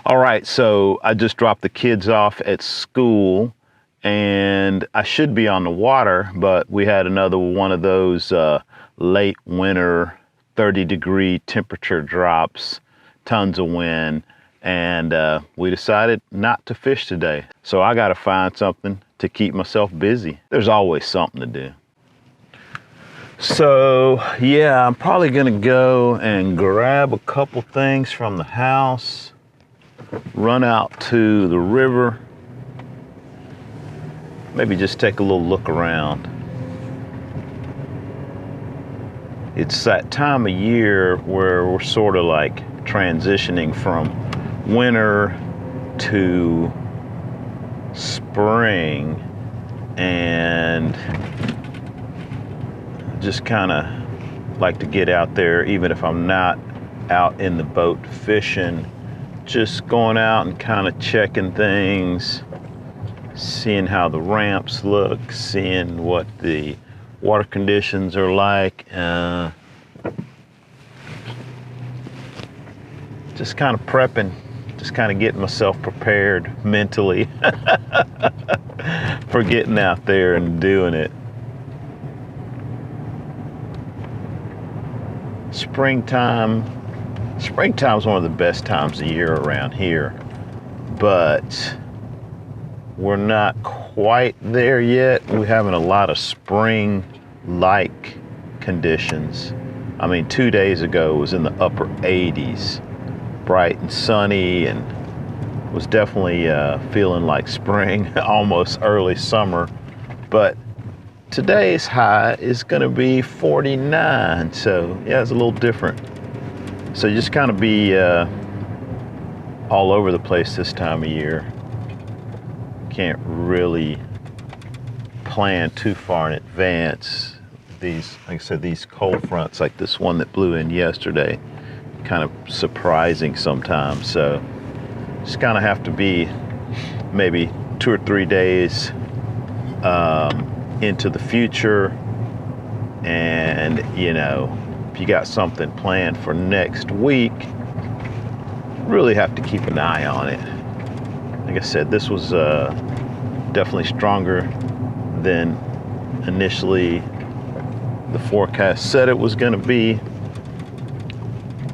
All right, so I just dropped the kids off at school and I should be on the water, but we had another one of those late winter 30-degree temperature drops, tons of wind, and we decided not to fish today. So I got to find something to keep myself busy. There's always something to do. So yeah, I'm probably gonna go and grab a couple things from the house, run out to the river, maybe just take a little look around. It's that time of year where we're sort of like transitioning from winter to spring, and just kind of like to get out there, even if I'm not out in the boat fishing, just going out and kind of checking things, seeing how the ramps look, seeing what the water conditions are like, just kind of prepping, just kind of getting myself prepared mentally for getting out there and doing it. Springtime's one of the best times of year around here, but we're not quite there yet. We're having a lot of spring-like conditions. I mean, 2 days ago it was in the upper 80s, bright and sunny, and was definitely feeling like spring, almost early summer. But today's high is going to be 49, so yeah, it's a little different. So you just kind of be all over the place this time of year. Can't really plan too far in advance. These, like I said, these cold fronts, like this one that blew in yesterday, kind of surprising sometimes. So just kind of have to be maybe 2 or 3 days into the future, and you know, if you got something planned for next week, really have to keep an eye on it. Like I said, this was definitely stronger than initially the forecast said it was going to be.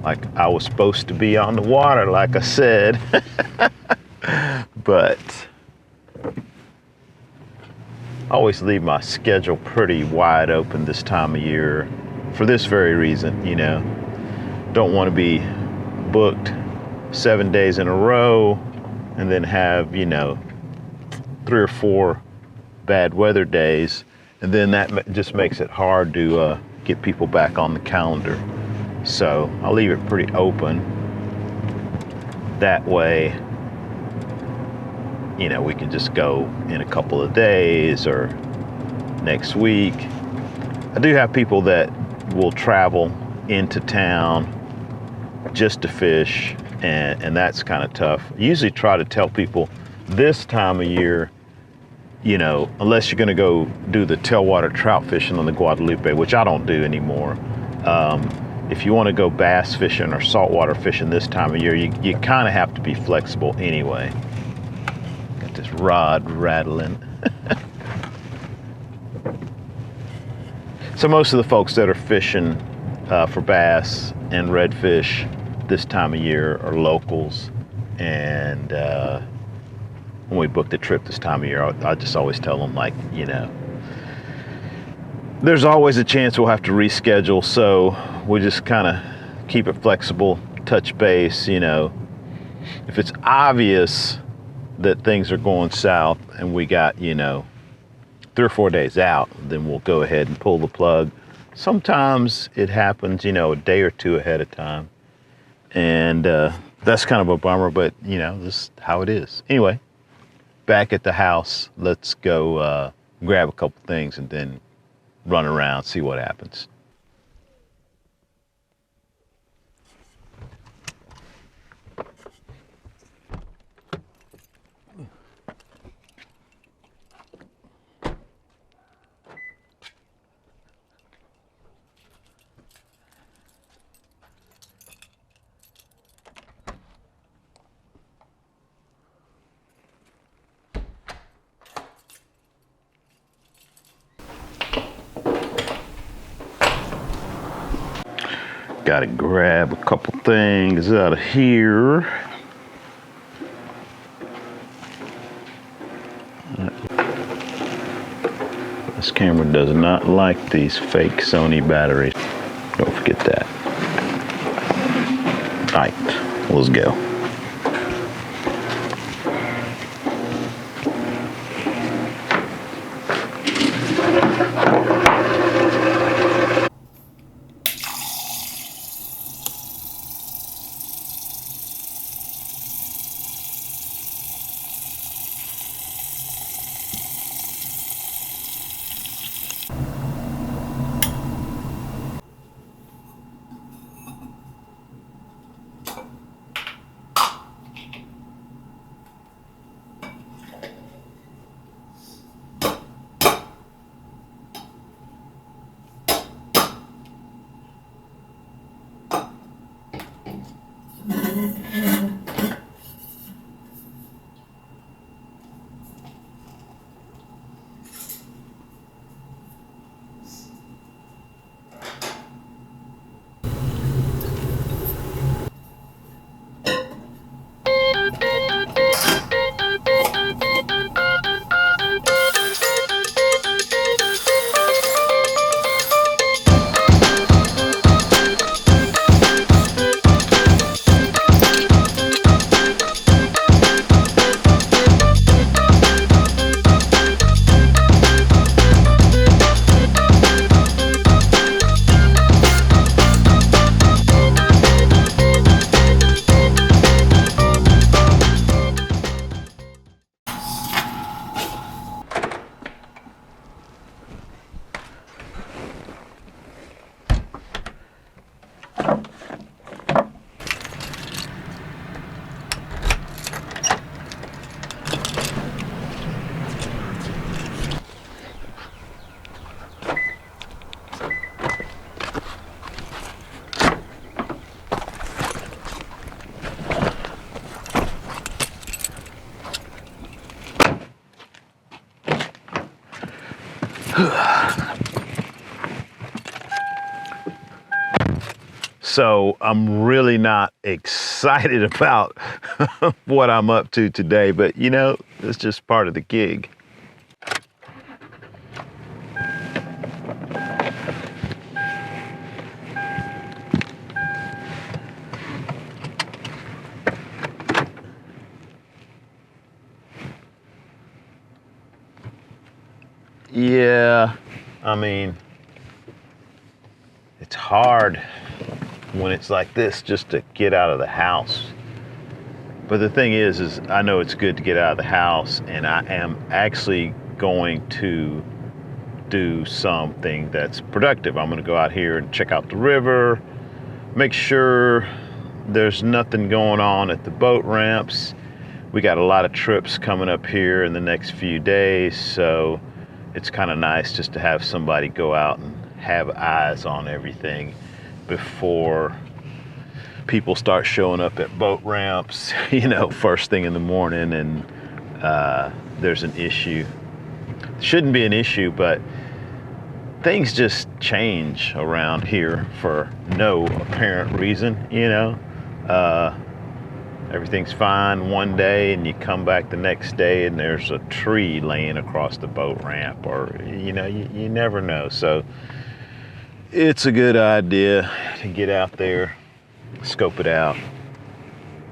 Like, I was supposed to be on the water, like I said. But I always leave my schedule pretty wide open this time of year for this very reason, you know. Don't want to be booked 7 days in a row and then have, you know, 3 or 4 bad weather days, and then that just makes it hard to get people back on the calendar. So I'll leave it pretty open. That way, you know, we can just go in a couple of days or next week. I do have people that will travel into town just to fish, and that's kind of tough. I usually try to tell people this time of year, you know, unless you're going to go do the tailwater trout fishing on the Guadalupe, which I don't do anymore. If you want to go bass fishing or saltwater fishing this time of year, you kind of have to be flexible anyway. Got this rod rattling. So most of the folks that are fishing for bass and redfish this time of year are locals, and when we book the trip this time of year, I just always tell them, like, you know, there's always a chance we'll have to reschedule, so we just kind of keep it flexible, touch base, you know. If it's obvious that things are going south and we got, you know, 3 or 4 days out, then we'll go ahead and pull the plug. Sometimes it happens, you know, a day or 2 ahead of time, and that's kind of a bummer, but you know, this is how it is. Anyway, back at the house, let's go grab a couple things and then run around, see what happens. Gotta grab a couple things out of here. This camera does not like these fake Sony batteries. Don't forget that. All right, let's go. So I'm really not excited about what I'm up to today, but you know, it's just part of the gig. Yeah, I mean, it's hard when it's like this just to get out of the house. But the thing is I know it's good to get out of the house, and I am actually going to do something that's productive. I'm going to go out here and check out the river, make sure there's nothing going on at the boat ramps. We got a lot of trips coming up here in the next few days, so it's kind of nice just to have somebody go out and have eyes on everything before people start showing up at boat ramps, you know, first thing in the morning, and there's an issue. Shouldn't be an issue, but things just change around here for no apparent reason, you know. Everything's fine one day, and you come back the next day and there's a tree laying across the boat ramp, or, you know, you never know. So it's a good idea to get out there, scope it out.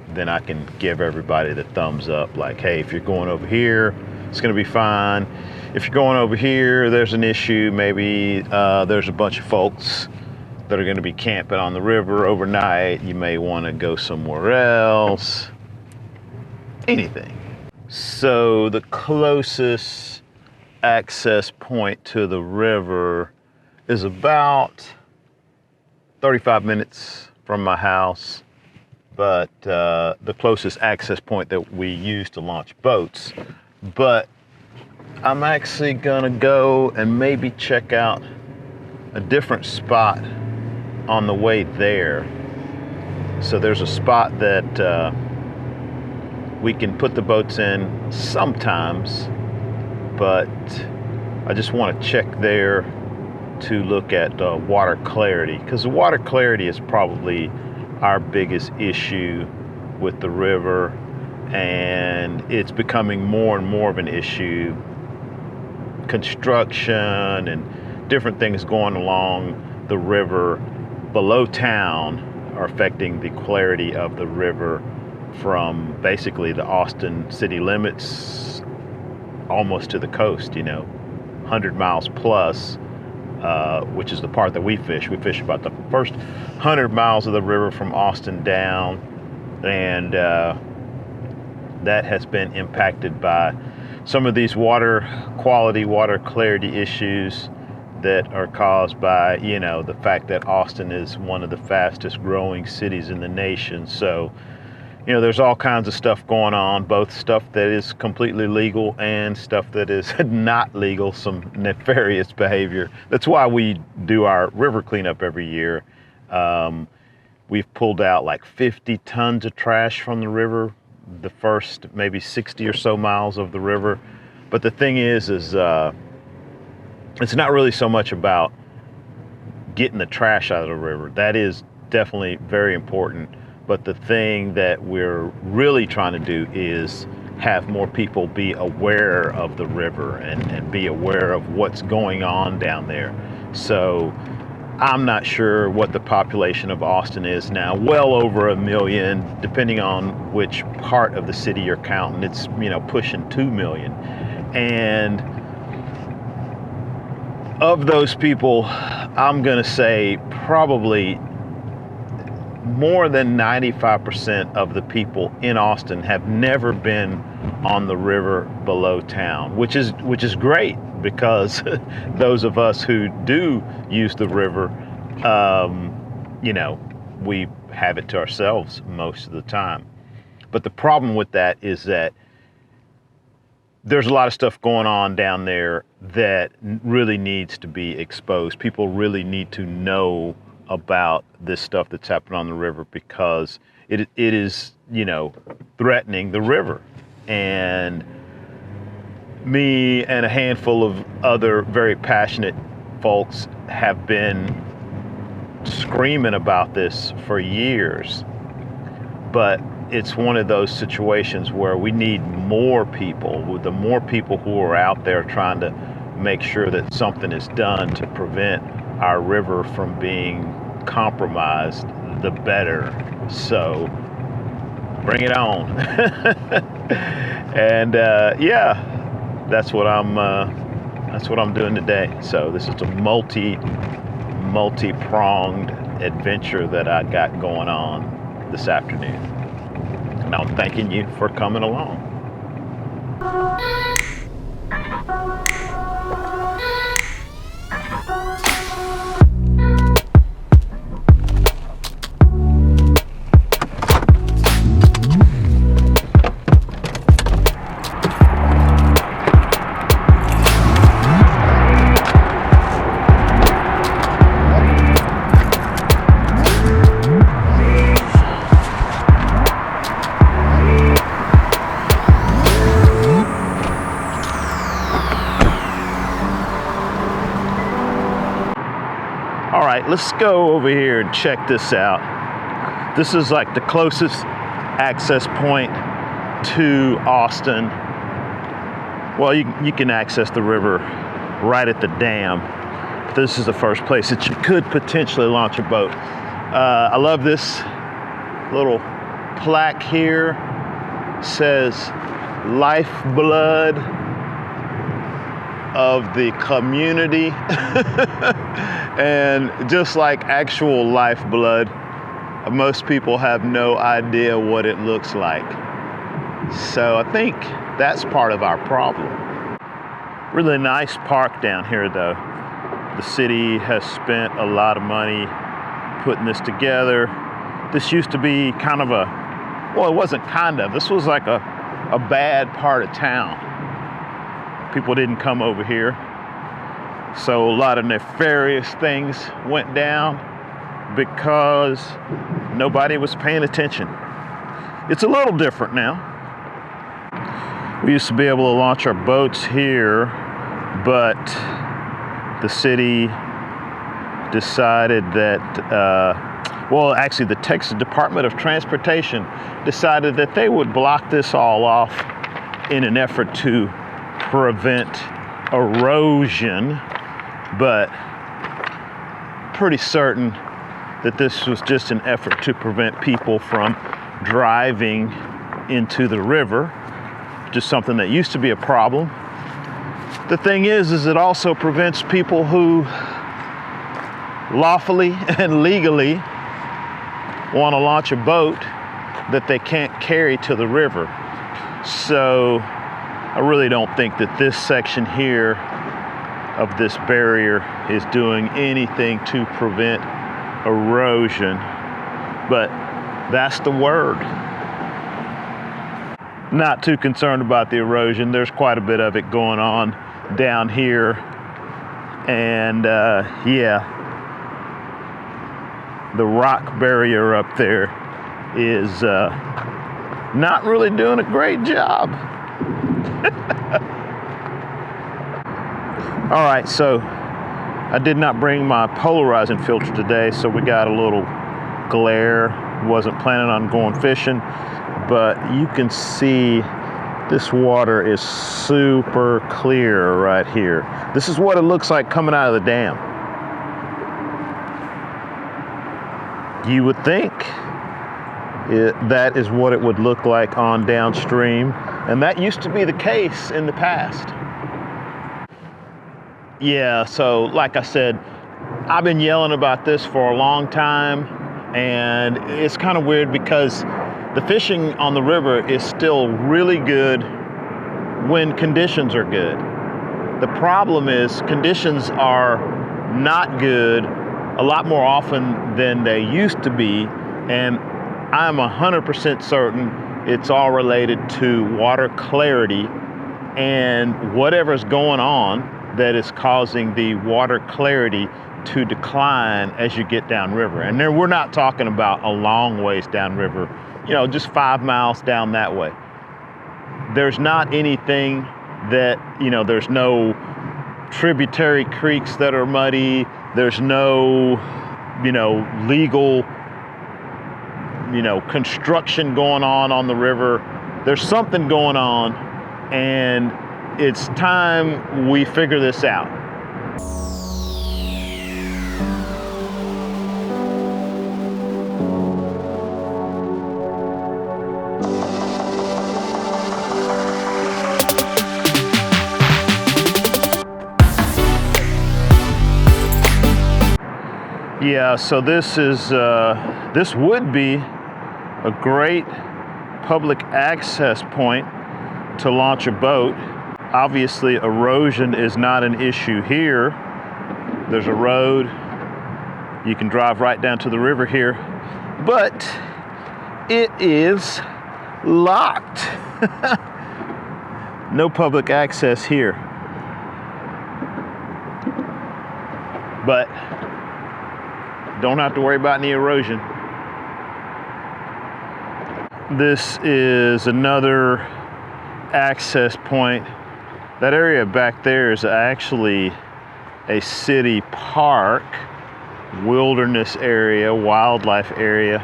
Then I can give everybody the thumbs up, like, hey, if you're going over here, it's gonna be fine. If you're going over here, there's an issue. Maybe there's a bunch of folks that are gonna be camping on the river overnight. You may wanna go somewhere else. Anything. So the closest access point to the river is about 35 minutes from my house, but the closest access point that we use to launch boats. But I'm actually gonna go and maybe check out a different spot on the way there. So there's a spot that we can put the boats in sometimes, but I just want to check there to look at water clarity, because the water clarity is probably our biggest issue with the river, and it's becoming more and more of an issue. Construction and different things going along the river below town are affecting the clarity of the river from basically the Austin city limits almost to the coast, 100 miles plus, which is the part that we fish. We fish about the first 100 miles of the river from Austin down, and that has been impacted by some of these water quality, water clarity issues that are caused by, the fact that Austin is one of the fastest growing cities in the nation. So, there's all kinds of stuff going on, both stuff that is completely legal and stuff that is not legal, some nefarious behavior. That's why we do our river cleanup every year. We've pulled out like 50 tons of trash from the river, the first maybe 60 or so miles of the river. But the thing is it's not really so much about getting the trash out of the river. That is definitely very important. But the thing that we're really trying to do is have more people be aware of the river and be aware of what's going on down there. So I'm not sure what the population of Austin is now, well over 1 million, depending on which part of the city you're counting. It's, pushing 2 million. And of those people, I'm gonna say probably more than 95% of the people in Austin have never been on the river below town, which is great, because those of us who do use the river, we have it to ourselves most of the time. But the problem with that is that there's a lot of stuff going on down there that really needs to be exposed. People really need to know about this stuff that's happening on the river, because it is, threatening the river. And me and a handful of other very passionate folks have been screaming about this for years. But it's one of those situations where we need more people. With the more people who are out there trying to make sure that something is done to prevent our river from being compromised, the better. So bring it on. And that's what I'm doing today. So this is a multi-pronged adventure that I got going on this afternoon. And I'm thanking you for coming along. Let's go over here and check this out. This is like the closest access point to Austin. Well, you can access the river right at the dam. But this is the first place that you could potentially launch a boat. I love this little plaque here. It says lifeblood of the community. And just like actual lifeblood, most people have no idea what it looks like. So I think that's part of our problem. Really nice park down here though. The city has spent a lot of money putting this together. This used to be kind of well, it wasn't kind of, this was like a bad part of town. People didn't come over here. So a lot of nefarious things went down because nobody was paying attention. It's a little different now. We used to be able to launch our boats here, but the city decided that, well, actually the Texas Department of Transportation decided that they would block this all off in an effort to prevent erosion, but pretty certain that this was just an effort to prevent people from driving into the river, just something that used to be a problem. The thing is it also prevents people who lawfully and legally want to launch a boat that they can't carry to the river. So I really don't think that this section here of this barrier is doing anything to prevent erosion, but that's the word. Not too concerned about the erosion. There's quite a bit of it going on down here, and yeah, the rock barrier up there is not really doing a great job. All right, so I did not bring my polarizing filter today, so we got a little glare. Wasn't planning on going fishing, but you can see this water is super clear right here. This is what it looks like coming out of the dam. You would think that is what it would look like on downstream, and that used to be the case in the past. Yeah, so like I said, I've been yelling about this for a long time, and it's kind of weird because the fishing on the river is still really good when conditions are good. The problem is conditions are not good a lot more often than they used to be, and I'm 100% certain it's all related to water clarity and whatever's going on that is causing the water clarity to decline as you get downriver. And there, we're not talking about a long ways downriver, you know, just 5 miles down that way. There's not anything that, you know, there's no tributary creeks that are muddy. There's no, you know, legal, you know, construction going on the river. There's something going on, and it's time we figure this out. Yeah, so this is this would be a great public access point to launch a boat. Obviously, erosion is not an issue here. There's a road. You can drive right down to the river here, but it is locked. No public access here. But don't have to worry about any erosion. This is another access point. That area back there is actually a city park, wilderness area, wildlife area.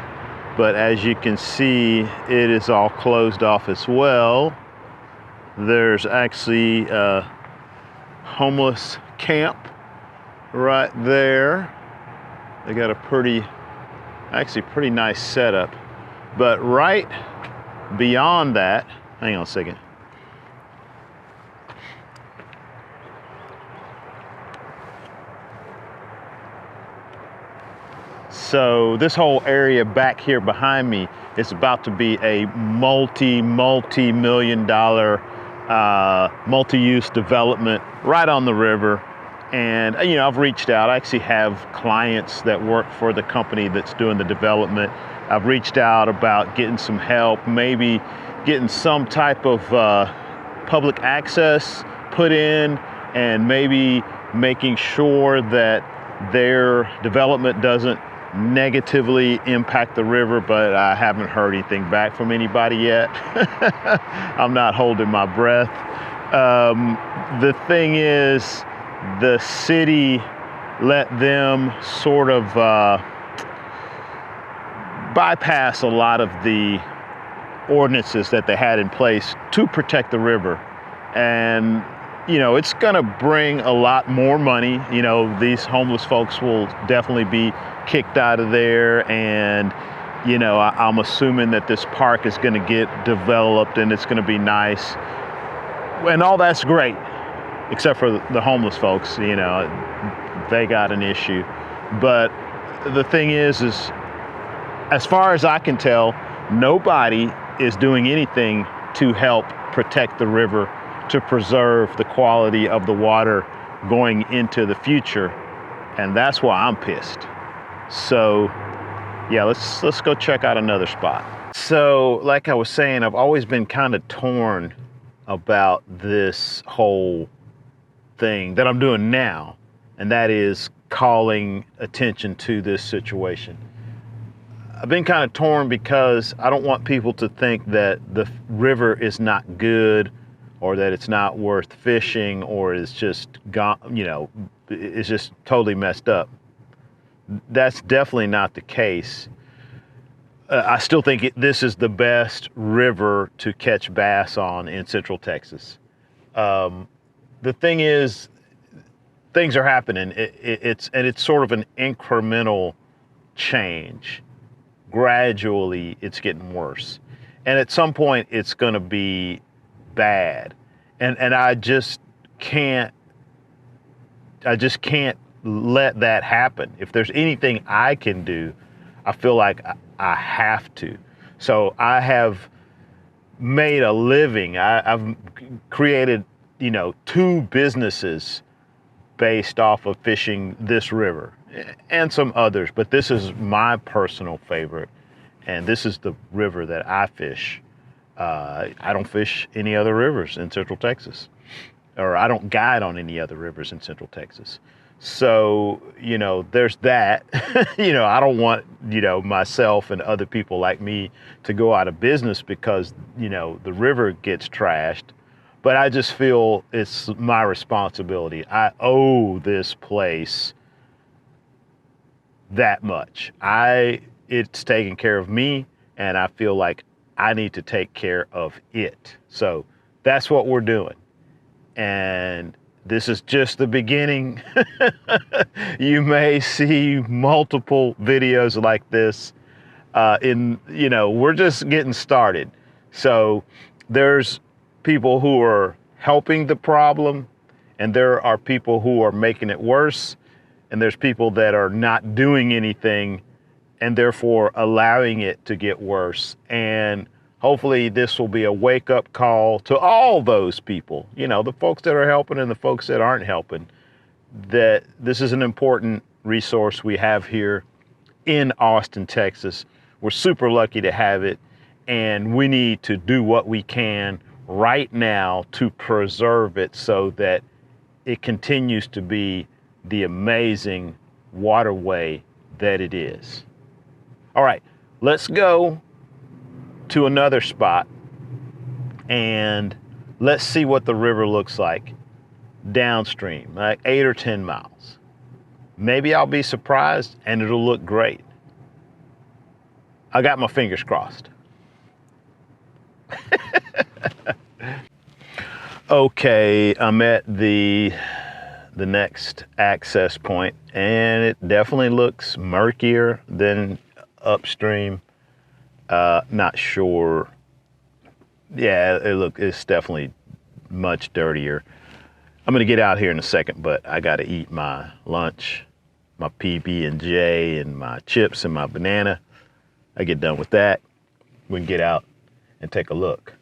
But as you can see, it is all closed off as well. There's actually a homeless camp right there. They got a pretty nice setup. But right beyond that, hang on a second. So this whole area back here behind me is about to be a multi-million dollar multi-use development right on the river. And you know, I've reached out. I actually have clients that work for the company that's doing the development. I've reached out about getting some help, maybe getting some type of public access put in, and maybe making sure that their development doesn't negatively impact the river, but I haven't heard anything back from anybody yet. I'm not holding my breath. The thing is, the city let them sort of bypass a lot of the ordinances that they had in place to protect the river. And it's gonna bring a lot more money. These homeless folks will definitely be kicked out of there, and I'm assuming that this park is gonna get developed and it's gonna be nice, and all that's great, except for the homeless folks. They got an issue. But the thing is as far as I can tell, nobody is doing anything to help protect the river, to preserve the quality of the water going into the future. And that's why I'm pissed. So yeah, let's go check out another spot. So like I was saying, I've always been kind of torn about this whole thing that I'm doing now, and that is calling attention to this situation. I've been kind of torn because I don't want people to think that the river is not good, or that it's not worth fishing, or it's just gone, it's just totally messed up. That's definitely not the case. I still think this is the best river to catch bass on in Central Texas. The thing is, things are happening. It's sort of an incremental change. Gradually, it's getting worse, and at some point, it's going to be bad, and I just can't let that happen. If there's anything I can do, I feel like I have to. So I have made a living. I've created, 2 businesses based off of fishing this river, and some others, but this is my personal favorite, and this is the river that I fish. I don't fish any other rivers in Central Texas, or I don't guide on any other rivers in Central Texas. So, there's that. I don't want, myself and other people like me to go out of business because, the river gets trashed. But I just feel it's my responsibility. I owe this place that much. It's taking care of me, and I feel like I need to take care of it. So that's what we're doing. And this is just the beginning. You may see multiple videos like this. We're just getting started. So there's people who are helping the problem, and there are people who are making it worse, and there's people that are not doing anything and therefore allowing it to get worse. And hopefully this will be a wake-up call to all those people, the folks that are helping and the folks that aren't helping, that this is an important resource we have here in Austin, Texas. We're super lucky to have it, and we need to do what we can right now to preserve it so that it continues to be the amazing waterway that it is. All right, let's go to another spot and let's see what the river looks like downstream, like 8 or 10 miles. Maybe I'll be surprised and it'll look great. I got my fingers crossed. Okay, I'm at the next access point, and it definitely looks murkier than upstream. Not sure. Yeah, it's definitely much dirtier. I'm gonna get out here in a second, but I gotta eat my lunch, my PB&J and my chips and my banana. I get done with that, we can get out and take a look.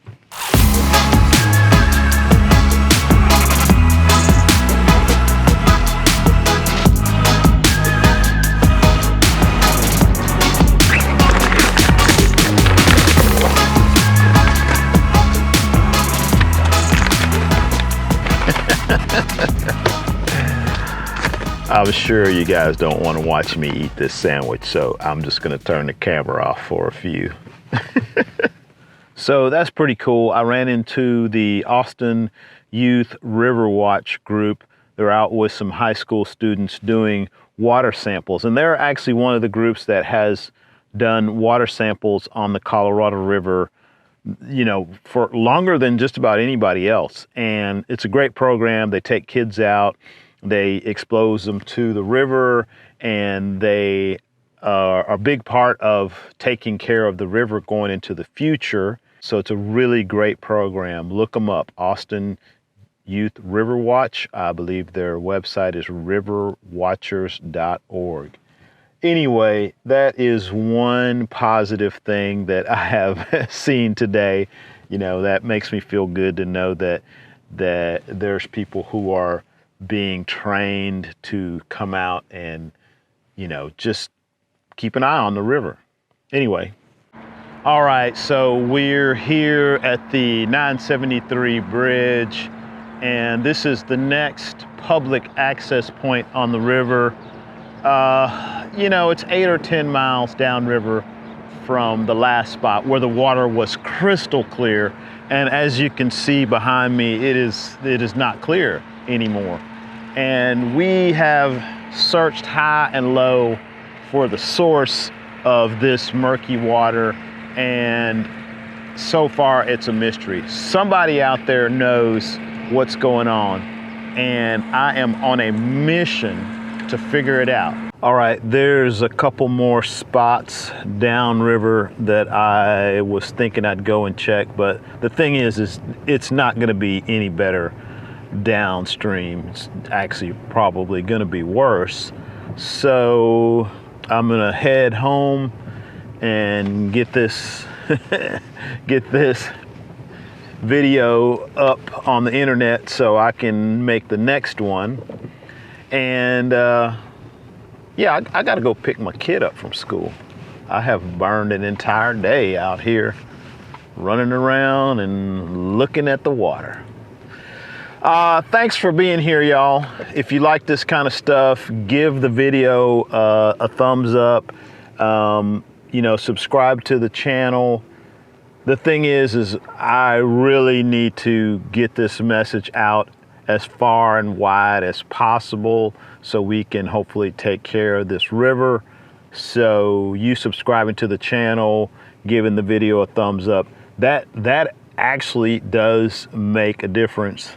I'm sure you guys don't want to watch me eat this sandwich, so I'm just going to turn the camera off for a few. So that's pretty cool. I ran into the Austin Youth River Watch group. They're out with some high school students doing water samples. And they're actually one of the groups that has done water samples on the Colorado River, you know, for longer than just about anybody else. And it's a great program. They take kids out, they expose them to the river, and they are a big part of taking care of the river going into the future. So it's a really great program. Look them up, Austin Youth River Watch. I believe their website is riverwatchers.org. Anyway, that is one positive thing that I have seen today. You know, that makes me feel good to know that there's people who are being trained to come out and, you know, just keep an eye on the river. Anyway. All right, so we're here at the 973 bridge, and this is the next public access point on the river. You know, it's 8 or 10 miles downriver from the last spot where the water was crystal clear. And as you can see behind me, it is not clear anymore. And we have searched high and low for the source of this murky water, and so far it's a mystery. Somebody out there knows what's going on, and I am on a mission to figure it out. All right, there's a couple more spots downriver that I was thinking I'd go and check, but the thing is it's not gonna be any better downstream. It's actually probably gonna be worse. So I'm gonna head home and get this video up on the internet so I can make the next one. And yeah, I gotta go pick my kid up from school. I have burned an entire day out here running around and looking at the water. Thanks for being here, y'all. If you like this kind of stuff, give the video a thumbs up. You know, subscribe to the channel. The thing is I really need to get this message out as far and wide as possible so we can hopefully take care of this river. So you subscribing to the channel, giving the video a thumbs up, that actually does make a difference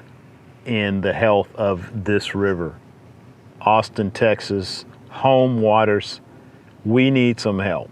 in the health of this river. Austin, Texas, home waters, we need some help.